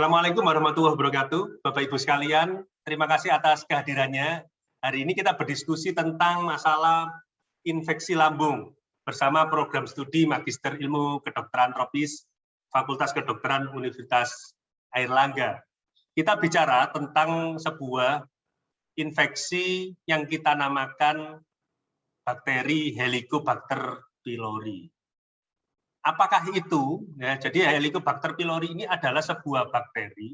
Assalamualaikum warahmatullahi wabarakatuh. Bapak Ibu sekalian, terima kasih atas kehadirannya. Hari ini kita berdiskusi tentang masalah infeksi lambung bersama program studi Magister Ilmu Kedokteran Tropis Fakultas Kedokteran Universitas Airlangga. Kita bicara tentang sebuah infeksi yang kita namakan bakteri Helicobacter pylori. Apakah itu? Ya, jadi Helicobacter pylori ini adalah sebuah bakteri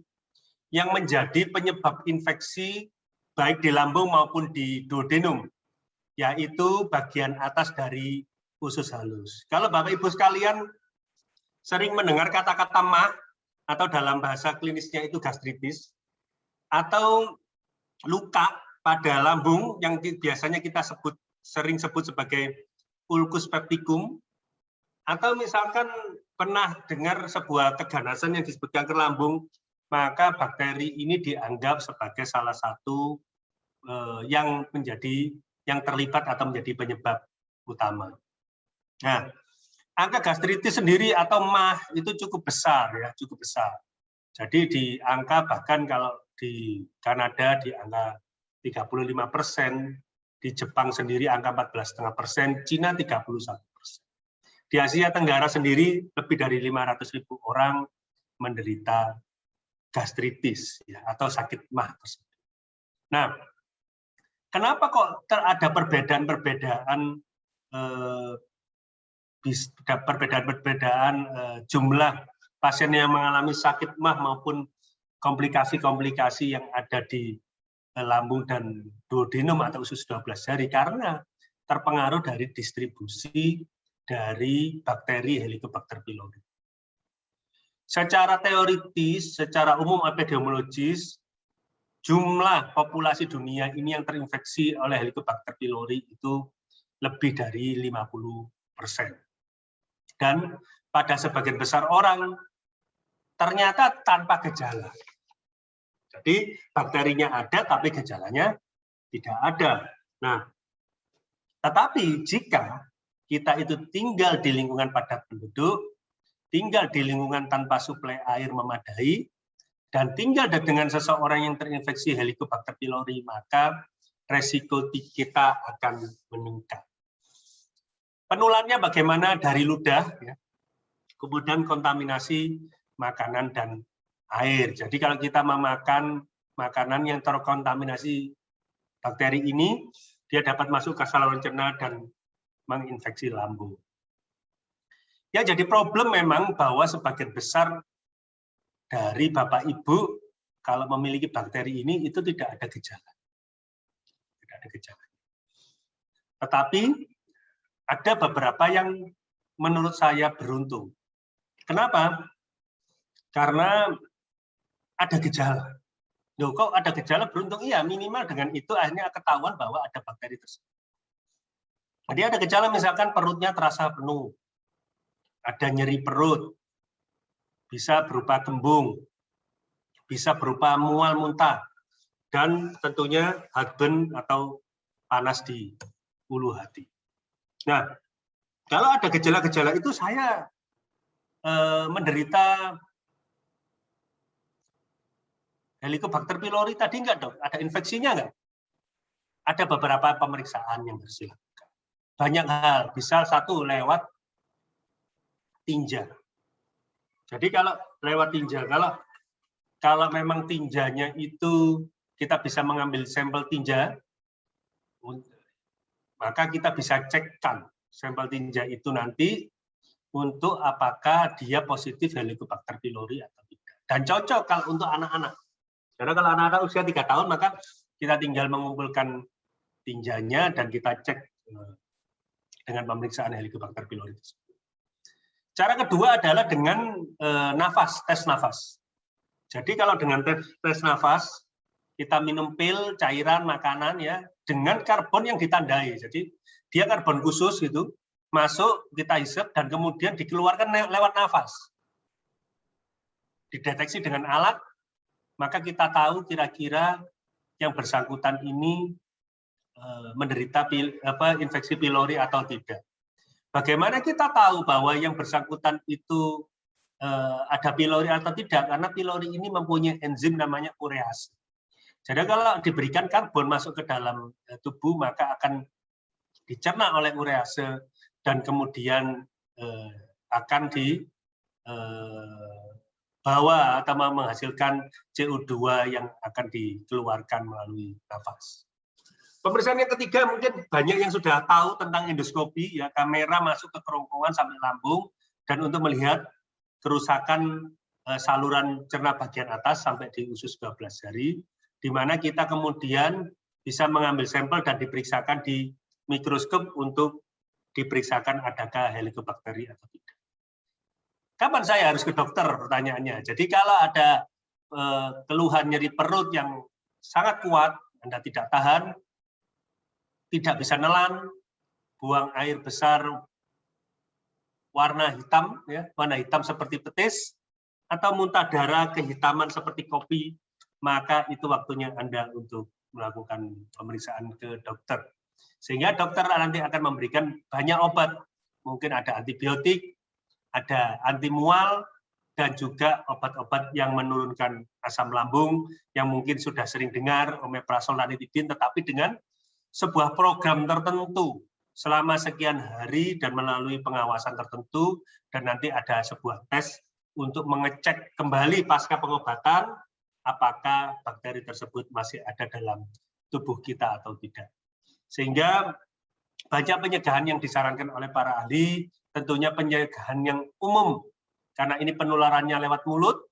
yang menjadi penyebab infeksi baik di lambung maupun di duodenum, yaitu bagian atas dari usus halus. Kalau Bapak Ibu sekalian sering mendengar kata-kata mah atau dalam bahasa klinisnya itu gastritis atau luka pada lambung yang biasanya kita sering sebut sebagai ulcus pepticum, atau misalkan pernah dengar sebuah keganasan yang disebut kanker lambung, maka bakteri ini dianggap sebagai salah satu yang terlibat atau menjadi penyebab utama. Nah, angka gastritis sendiri atau MAH itu cukup besar ya, cukup besar. Jadi di angka bahkan kalau di Kanada di angka 35%, di Jepang sendiri angka 14,5%, Cina 31%. Di Asia Tenggara sendiri lebih dari 500.000 orang menderita gastritis ya, atau sakit MAH tersebut. Nah, kenapa kok ada perbedaan jumlah pasien yang mengalami sakit MAH maupun komplikasi-komplikasi yang ada di lambung dan duodenum atau usus 12 jari? Karena terpengaruh dari distribusi dari bakteri Helicobacter pylori. Secara teoritis, secara umum epidemiologis, jumlah populasi dunia ini yang terinfeksi oleh Helicobacter pylori itu lebih dari 50%. Dan pada sebagian besar orang ternyata tanpa gejala. Jadi bakterinya ada tapi gejalanya tidak ada. Nah, tetapi jika kita itu tinggal di lingkungan padat penduduk, tinggal di lingkungan tanpa suplai air memadai, dan tinggal dengan seseorang yang terinfeksi Helicobacter pylori, maka resiko kita akan meningkat. Penularnya bagaimana? Dari ludah, ya. Kemudian kontaminasi makanan dan air. Jadi kalau kita memakan makanan yang terkontaminasi bakteri ini, dia dapat masuk ke saluran cerna dan menginfeksi lambung. Ya, jadi problem memang bahwa sebagian besar dari Bapak Ibu kalau memiliki bakteri ini itu tidak ada gejala. Tidak ada gejala. Tetapi ada beberapa yang menurut saya beruntung. Kenapa? Karena ada gejala. Loh, kok ada gejala beruntung? Iya, minimal dengan itu akhirnya ketahuan bahwa ada bakteri tersebut. Jadi ada gejala misalkan perutnya terasa penuh, ada nyeri perut, bisa berupa kembung, bisa berupa mual muntah, dan tentunya heartburn atau panas di ulu hati. Nah, kalau ada gejala-gejala itu saya menderita Helicobacter pylori tadi enggak dok? Ada infeksinya enggak? Ada beberapa pemeriksaan yang harus dilakukan. Banyak hal, bisa satu lewat tinja. Jadi kalau lewat tinja, kalau memang tinjanya itu kita bisa mengambil sampel tinja, maka kita bisa cekkan sampel tinja itu nanti untuk apakah dia positif Helicobacter pylori atau tidak. Dan cocok kalau untuk anak-anak. Karena kalau anak-anak usia 3 tahun, maka kita tinggal mengumpulkan tinjanya dan kita cek dengan pemeriksaan Helicobacter pylori. Cara kedua adalah dengan nafas, tes nafas. Jadi kalau dengan tes nafas, kita minum pil, cairan, makanan ya dengan karbon yang ditandai. Jadi dia karbon khusus itu masuk, kita hisap dan kemudian dikeluarkan lewat nafas. Dideteksi dengan alat, maka kita tahu kira-kira yang bersangkutan ini menderita infeksi pylori atau tidak. Bagaimana kita tahu bahwa yang bersangkutan itu ada pylori atau tidak, karena pylori ini mempunyai enzim namanya urease. Jadi kalau diberikan karbon masuk ke dalam tubuh, maka akan dicerna oleh urease dan kemudian akan dibawa atau menghasilkan CO2 yang akan dikeluarkan melalui nafas. Pemeriksaan yang ketiga mungkin banyak yang sudah tahu tentang endoskopi, ya, kamera masuk ke kerongkongan sampai lambung dan untuk melihat kerusakan saluran cerna bagian atas sampai di usus 12 jari, di mana kita kemudian bisa mengambil sampel dan diperiksakan di mikroskop untuk diperiksakan adakah Helicobacter atau tidak. Kapan saya harus ke dokter? Pertanyaannya. Jadi kalau ada keluhan nyeri perut yang sangat kuat, Anda tidak tahan, tidak bisa nelan, buang air besar warna hitam, ya, warna hitam seperti petis, atau muntah darah kehitaman seperti kopi, maka itu waktunya Anda untuk melakukan pemeriksaan ke dokter. Sehingga dokter nanti akan memberikan banyak obat. Mungkin ada antibiotik, ada antimual, dan juga obat-obat yang menurunkan asam lambung, yang mungkin sudah sering dengar, omeprazol, ranitidin, tetapi dengan sebuah program tertentu selama sekian hari dan melalui pengawasan tertentu, dan nanti ada sebuah tes untuk mengecek kembali pasca pengobatan apakah bakteri tersebut masih ada dalam tubuh kita atau tidak. Sehingga banyak pencegahan yang disarankan oleh para ahli, tentunya pencegahan yang umum, karena ini penularannya lewat mulut,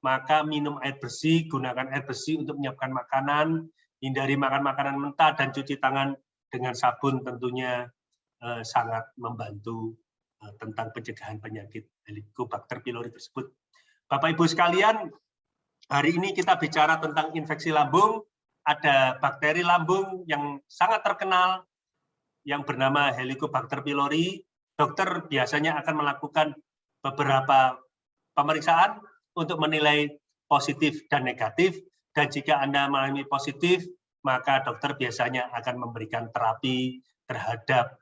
maka minum air bersih, gunakan air bersih untuk menyiapkan makanan, hindari makan makanan mentah, dan cuci tangan dengan sabun tentunya sangat membantu tentang pencegahan penyakit Helicobacter pylori tersebut. Bapak Ibu sekalian, hari ini kita bicara tentang infeksi lambung. Ada bakteri lambung yang sangat terkenal yang bernama Helicobacter pylori. Dokter biasanya akan melakukan beberapa pemeriksaan untuk menilai positif dan negatif, dan jika Anda mengalami positif, maka dokter biasanya akan memberikan terapi terhadap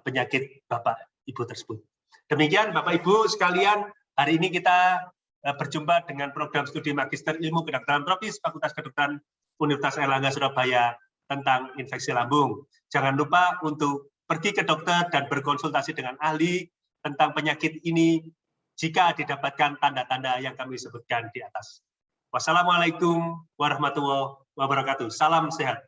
penyakit Bapak Ibu tersebut. Demikian Bapak Ibu sekalian, hari ini kita berjumpa dengan program studi Magister Ilmu Kedokteran Tropis Fakultas Kedokteran Universitas Airlangga Surabaya tentang infeksi lambung. Jangan lupa untuk pergi ke dokter dan berkonsultasi dengan ahli tentang penyakit ini jika didapatkan tanda-tanda yang kami sebutkan di atas. Wassalamualaikum warahmatullahi wabarakatuh. Salam sehat.